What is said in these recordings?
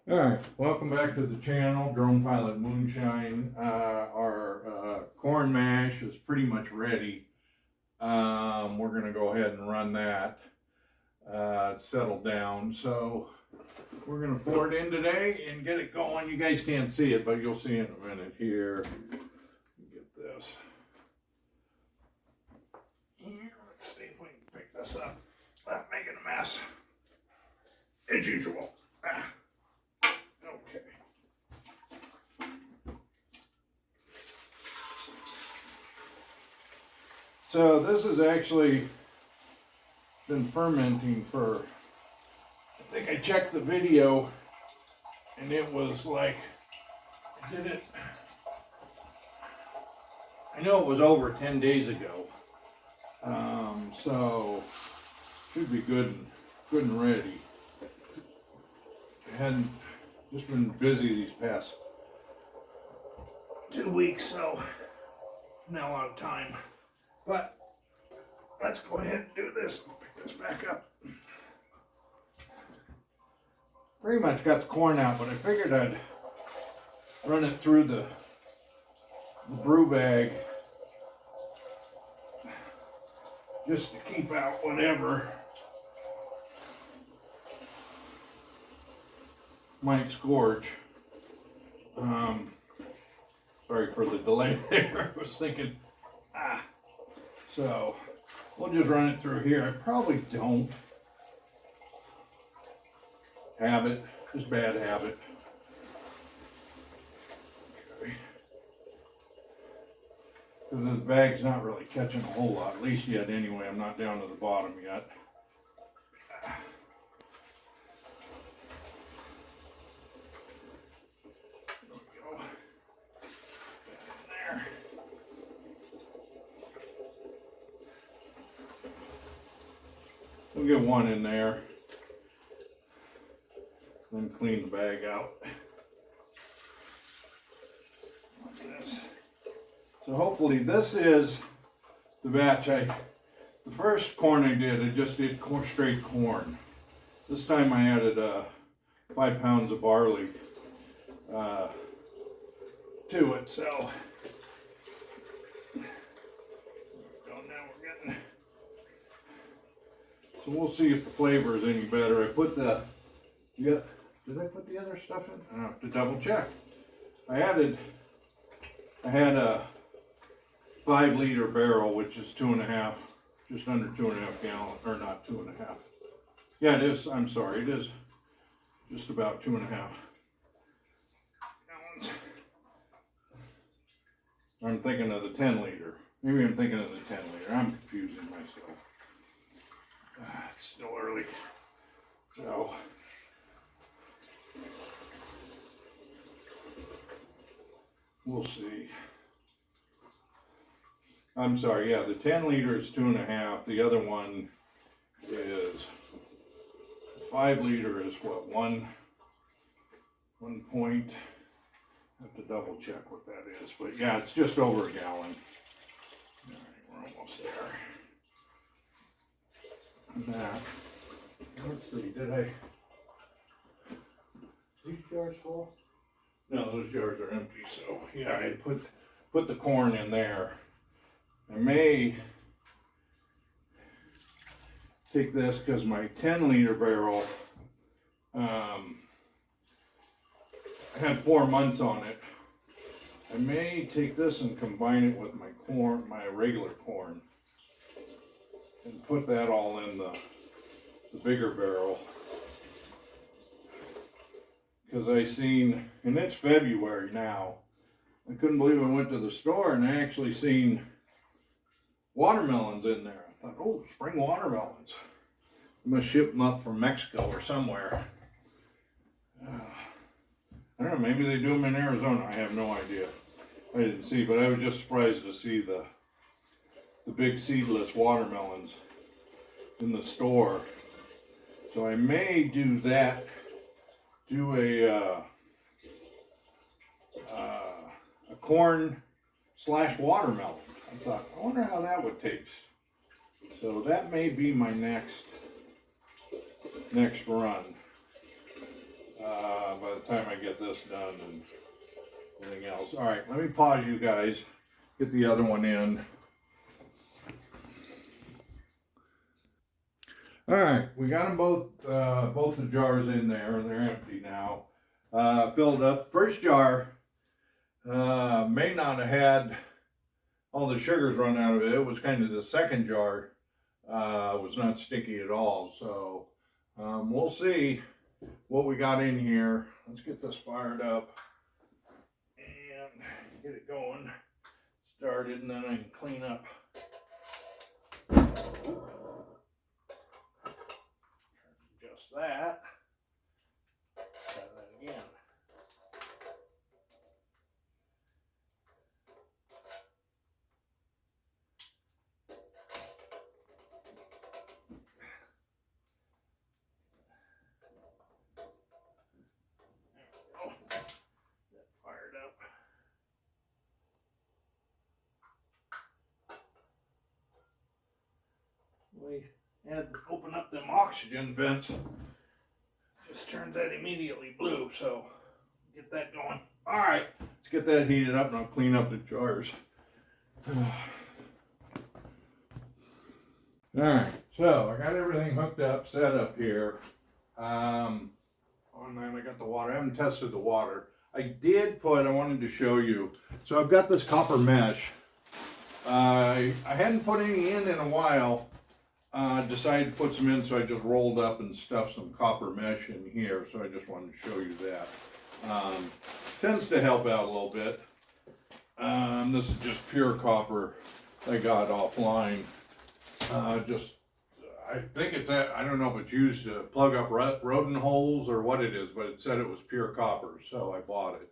Alright, welcome back to the channel, Drone Pilot Moonshine. Our corn mash is pretty much ready. We're going to go ahead and run that. It's settled down, so we're going to pour it in today and get it going. You guys can't see it, but you'll see in a minute here. Get this. Here, let's see if we can pick this up without making a mess. As usual. Okay. So this has actually been fermenting for, I think I checked the video and it was like, I know it was over 10 days ago. So should be good and ready. I hadn't just been busy these past 2 weeks, so not a lot of time. But let's go ahead and do this. Pick this back up. Pretty much got the corn out, but I figured I'd run it through the brew bag just to keep out whatever might scorch. Sorry for the delay there. I was thinking, so we'll just run it through here. I probably don't have it, just bad habit. Okay. Because the bag's not really catching a whole lot, at least yet anyway. I'm not down to the bottom yet. We'll get one in there, then clean the bag out. Like this. So hopefully this is the batch the first corn I just did straight corn. This time I added 5 pounds of barley to it, so. So we'll see if the flavor is any better. I put did I put the other stuff in? I have to double check. I had a 5-liter barrel, which is 2.5, just under 2.5 gallons, or not 2.5. Yeah, it is. I'm sorry, it is just about 2.5 gallons. I'm thinking of the 10-liter. Maybe I'm thinking of the 10-liter. I'm confusing myself. It's still early, so we'll see. I'm sorry, yeah, the 10-liter is 2.5. The other one is 5-liter is what, 1 point. I have to double check what that is, but yeah, it's just over a gallon. All right, we're almost there. Now, let's see, did these jars full? No, those jars are empty, so yeah, I put the corn in there. I may take this because my 10-liter barrel had 4 months on it. I may take this and combine it with my regular corn, and put that all in the bigger barrel. Because I seen, and it's February now, I couldn't believe I went to the store and I actually seen watermelons in there. I thought, oh, spring watermelons. I'm going to ship them up from Mexico or somewhere. I don't know, maybe they do them in Arizona. I have no idea. I didn't see, but I was just surprised to see the big seedless watermelons in the store. So I may do that, do a corn / watermelon. I thought, I wonder how that would taste. So that may be my next run. by the time I get this done and everything else. All right, let me pause you guys, get the other one in. All right, we got them both the jars in there. They're empty now. Filled up. First jar may not have had all the sugars run out of it. It was kind of the second jar was not sticky at all. So we'll see what we got in here. Let's get this fired up and get it going, started, and then I can clean up. Just that. Try that again. We had to open up them oxygen vents. Just turns that immediately blue, so get that going. All right, let's get that heated up and I'll clean up the jars. All right, so I got everything hooked up, set up here. On that, I got the water. I haven't tested the water. I wanted to show you. So I've got this copper mesh. I hadn't put any in a while. Decided to put some in, so I just rolled up and stuffed some copper mesh in here. So I just wanted to show you that. Tends to help out a little bit. This is just pure copper I got offline. I think it's I don't know if it's used to plug up rodent holes or what it is, but it said it was pure copper, so I bought it.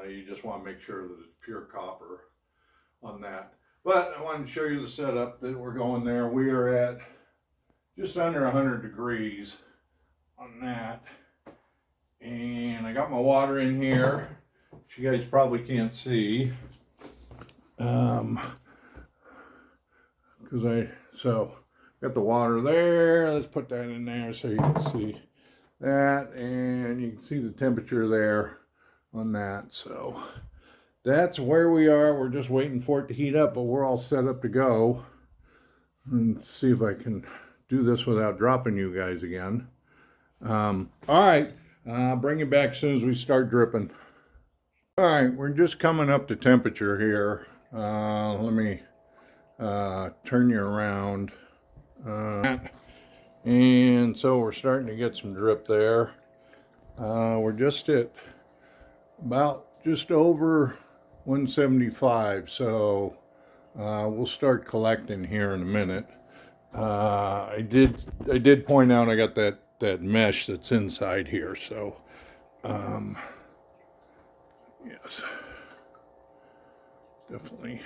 You just want to make sure that it's pure copper on that. But I wanted to show you the setup that we're going there. We are at just under 100 degrees on that. And I got my water in here, which you guys probably can't see. So got the water there. Let's put that in there so you can see that. And you can see the temperature there on that. So that's where we are. We're just waiting for it to heat up, but we're all set up to go. And see if I can do this without dropping you guys again. All right, bring it back as soon as we start dripping. All right, we're just coming up to temperature here. Let me turn you around. And so we're starting to get some drip there. We're just at about just over 175, so we'll start collecting here in a minute. I did point out I got that mesh that's inside here, so yes, definitely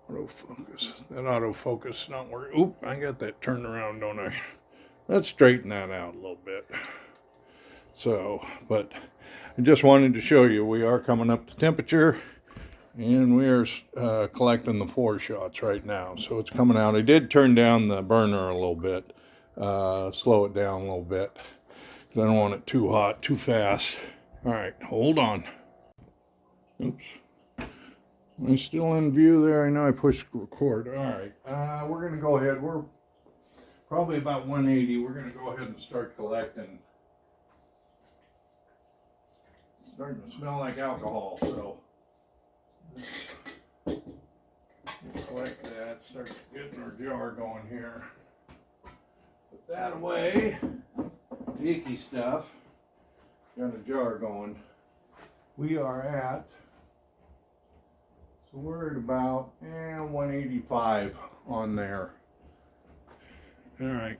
autofocus. That autofocus not working. Oop, I got that turned around, don't I? Let's straighten that out a little bit. So, but I just wanted to show you we are coming up to temperature, and we are collecting the 4 shots right now. So it's coming out. I did turn down the burner a little bit, slow it down a little bit, because I don't want it too hot, too fast. All right, hold on. Oops. Am I still in view there? I know I pushed record. All right, we're going to go ahead. We're probably about 180. We're going to go ahead and start collecting. It's starting to smell like alcohol, so we'll collect that. Start getting our jar going here. Put that away. The icky stuff. Got a jar going. We are at, so we're at about 185 on there. All right.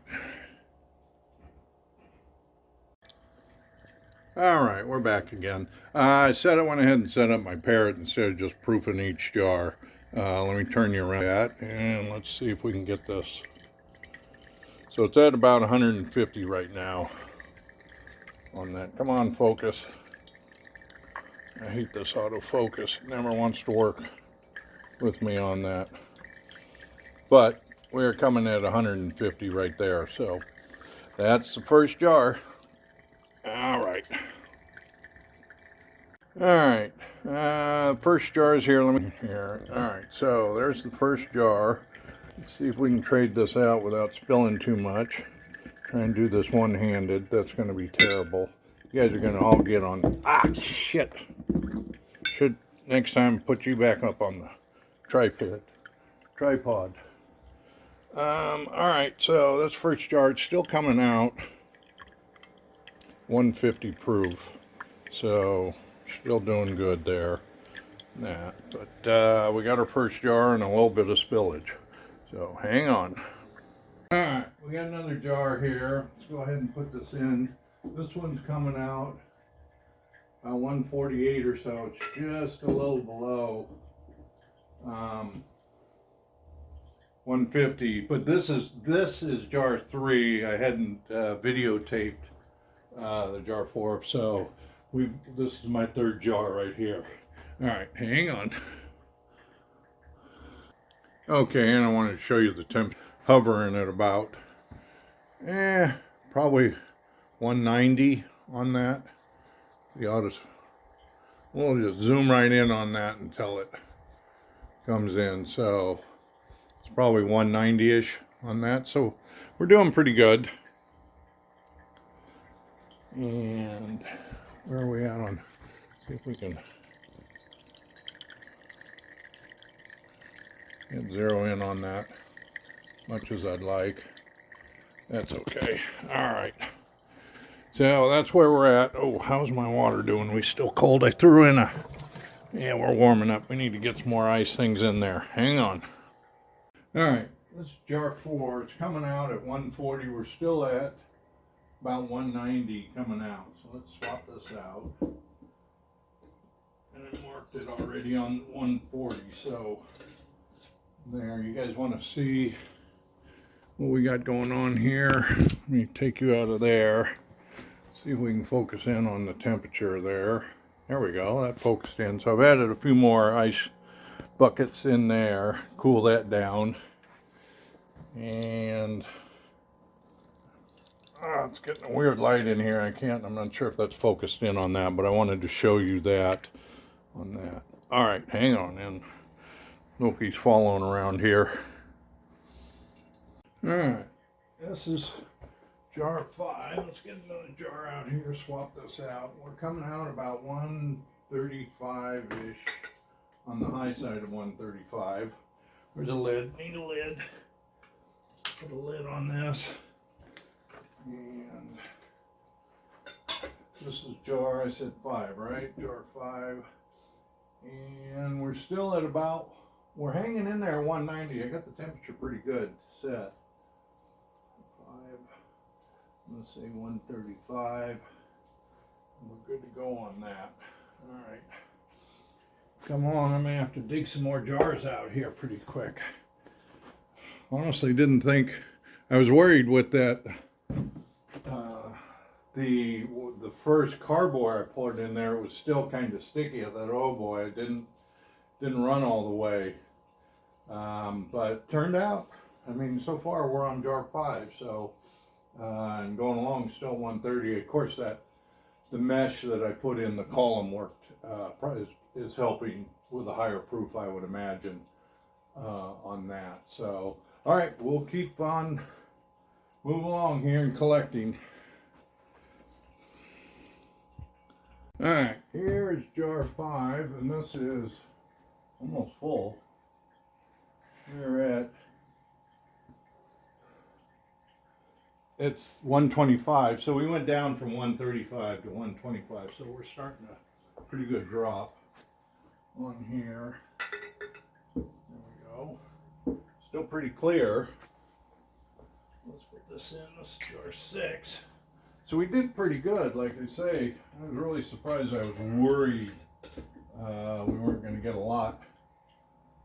All right, we're back again. I went ahead and set up my parrot instead of just proofing each jar. Let me turn you around that, and let's see if we can get this. So it's at about 150 right now on that. Come on, focus. I hate this autofocus. It never wants to work with me on that. But we're coming at 150 right there. So that's the first jar. All right, first jar is here. Let me here. All right, so there's the first jar. Let's see if we can trade this out without spilling too much. Try and do this one-handed. That's going to be terrible. You guys are going to all get on. Ah, shit. Should next time put you back up on the tripod. All right, so that's first jar. It's still coming out. 150 proof. So still doing good there. That, but we got our first jar and a little bit of spillage. So hang on. All right, we got another jar here. Let's go ahead and put this in. This one's coming out 148 or so. It's just a little below 150. But this is jar 3. I hadn't videotaped the jar 4, so this is my third jar right here. All right, hang on. Okay, and I wanted to show you the temp hovering at about probably 190 on that. We'll just zoom right in on that until it comes in. So it's probably 190-ish on that. So we're doing pretty good. And where are we at on? See if we can get zero in on that, much as I'd like. That's okay. All right. So that's where we're at. Oh, how's my water doing? We still cold? I threw in yeah, we're warming up. We need to get some more ice things in there. Hang on. All right, this is jar 4. It's coming out at 140. We're still at about 190 coming out. So let's swap this out. And I marked it already on 140. So there, you guys want to see what we got going on here? Let me take you out of there. See if we can focus in on the temperature there. There we go, that focused in. So I've added a few more ice buckets in there, cool that down. And it's getting a weird light in here. I'm not sure if that's focused in on that, but I wanted to show you that on that. All right, hang on, and Loki's following around here. All right, this is jar 5. Let's get another jar out here, swap this out. We're coming out about 135-ish on the high side of 135. There's a lid, need a lid. Put a lid on this. And this is jar, I said 5, right? Jar 5. And we're still at about, we're hanging in there at 190. I got the temperature pretty good set. 5. Let's say 135. We're good to go on that. All right. Come on, I'm gonna have to dig some more jars out here pretty quick. Honestly, didn't think, I was worried with that, the first carboy I put in there, it was still kind of sticky. I thought, oh boy, it didn't run all the way. But it turned out, I mean, so far we're on jar 5, so and going along still 130. Of course, the mesh that I put in the column worked, is helping with a higher proof, I would imagine, on that. So, all right, we'll keep on moving along here and collecting. All right, here is jar 5, and this is almost full. We're at, it's 125, so we went down from 135 to 125, so we're starting a pretty good drop on here. There we go. Still pretty clear. Let's put this in. This is jar 6. So we did pretty good, like I say. I was really surprised. I was worried we weren't going to get a lot,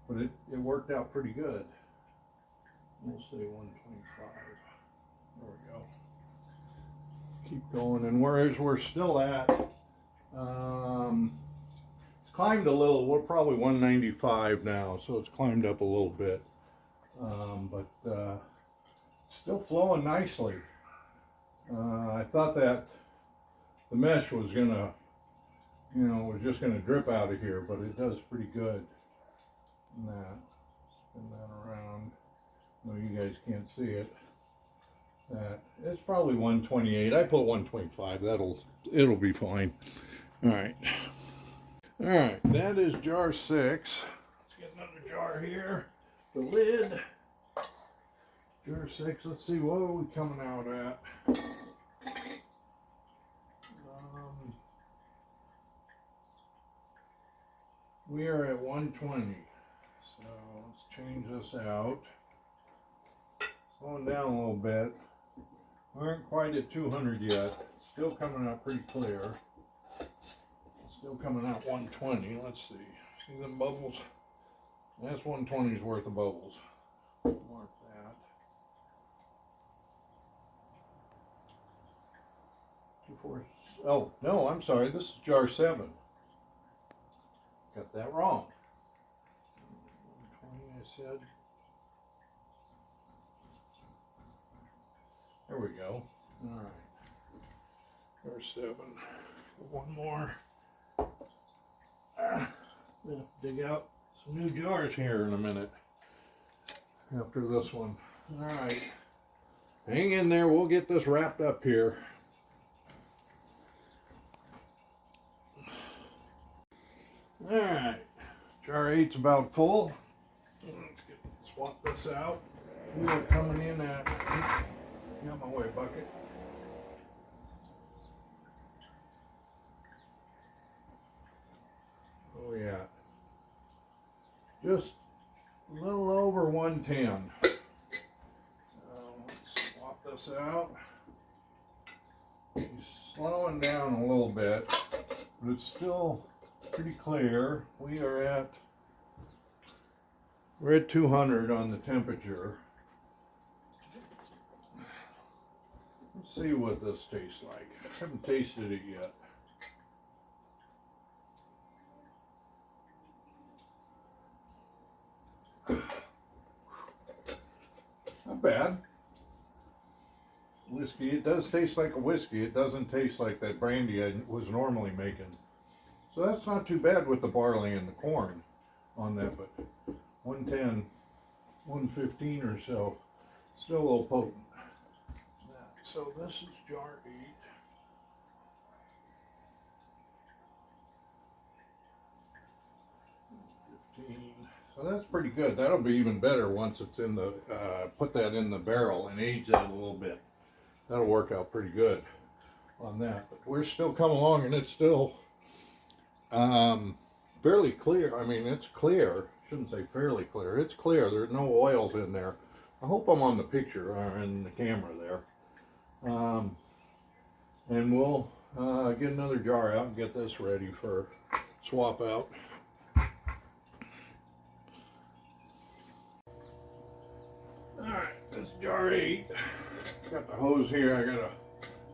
but it worked out pretty good. We'll say 125. There we go. Keep going, and whereas we're still at, it's climbed a little. We're probably 195 now, so it's climbed up a little bit, but still flowing nicely. I thought that the mesh was gonna you know, it was just gonna drip out of here, but it does pretty good. And that, spin that around. No, you guys can't see it. That, it's probably 128. I put 125, it'll be fine. All right. All right, that is jar 6. Let's get another jar here. The lid. Jar 6, let's see, what are we coming out at? We are at 120. So let's change this out. Slowing down a little bit. We aren't quite at 200 yet. Still coming out pretty clear. Still coming out 120. Let's see. See them bubbles? That's 120's worth of bubbles. Mark that. 24. Oh, no, I'm sorry. This is jar 7. Got that wrong. 120, I said. There we go. All right. Jar 7. One more. I'm gonna dig out some new jars here in a minute after this one. All right. Hang in there. We'll get this wrapped up here. All right. Jar 8's about full. Let's swap this out. We are coming in at, got my way bucket. Oh yeah. Just a little over 110. So let's swap this out. He's slowing down a little bit, but it's still pretty clear. We're at 200 on the temperature. Let's see what this tastes like. I haven't tasted it yet. Not bad. Whiskey. It does taste like a whiskey. It doesn't taste like that brandy I was normally making. So that's not too bad with the barley and the corn on that, but 110, 115 or so. Still a little potent. So this is jar 8. 15. So that's pretty good. That'll be even better once it's in the, put that in the barrel and age that a little bit. That'll work out pretty good on that. But we're still coming along, and it's still fairly clear. I mean, it's clear. Shouldn't say fairly clear. It's clear. There's no oils in there. I hope I'm on the picture or in the camera there. And we'll get another jar out and get this ready for swap out. Alright, this is jar 8. Got the hose here. I gotta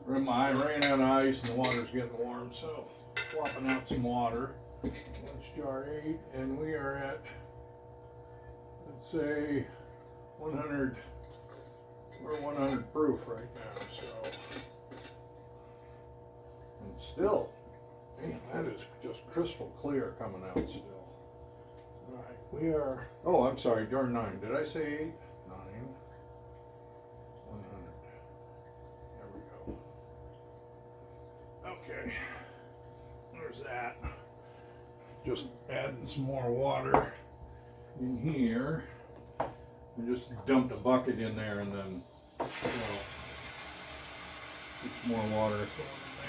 I ran out of ice and the water's getting warm, so swapping out some water. That's jar 8, and we are at, let's say, 100. We're 100 proof right now, so. And still, man, that is just crystal clear coming out still. All right, we are, oh, I'm sorry, jar 9. Did I say 8? 9. 100. There we go. Okay, there's that. Just adding some more water in here. I just dumped a bucket in there and then get some more water going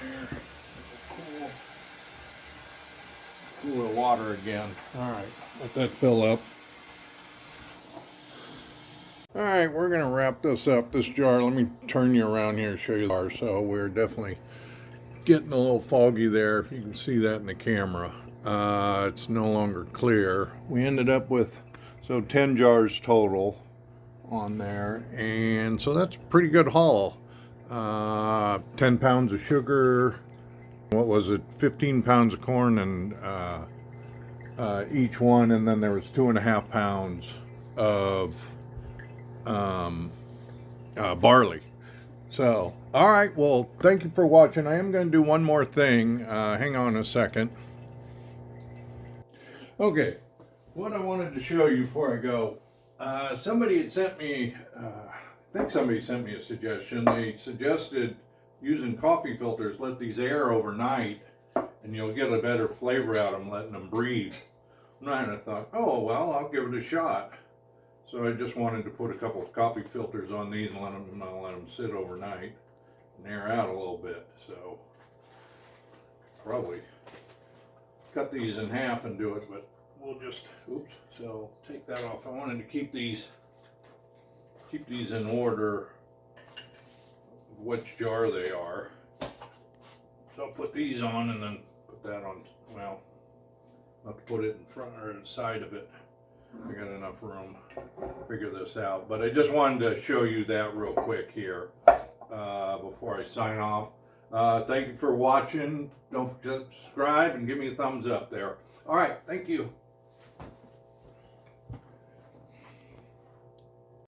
in there. Cooler water again. All right, let that fill up. All right, we're gonna wrap this up. This jar, let me turn you around here and show you the jar. So we're definitely getting a little foggy there, if you can see that in the camera. It's no longer clear. We ended up with 10 jars total on there, and so that's a pretty good haul. 10 pounds of sugar, what was it, 15 pounds of corn and each one, and then there was 2.5 pounds of barley. So All right, well, thank you for watching. I am going to do one more thing. Hang on a second. Okay, what I wanted to show you before I go, somebody had sent me, I think somebody sent me a suggestion. They suggested using coffee filters, let these air overnight, and you'll get a better flavor out of them letting them breathe. And I thought, oh, well, I'll give it a shot. So I just wanted to put a couple of coffee filters on these and let them sit overnight and air out a little bit. So probably cut these in half and do it, but we'll just, oops, so take that off. I wanted to keep these in order, which jar they are. So I'll put these on and then put that on, well, I'll have to put it in front or inside of it. I got enough room to figure this out, but I just wanted to show you that real quick here before I sign off. Thank you for watching. Don't forget to subscribe and give me a thumbs up there. All right, thank you.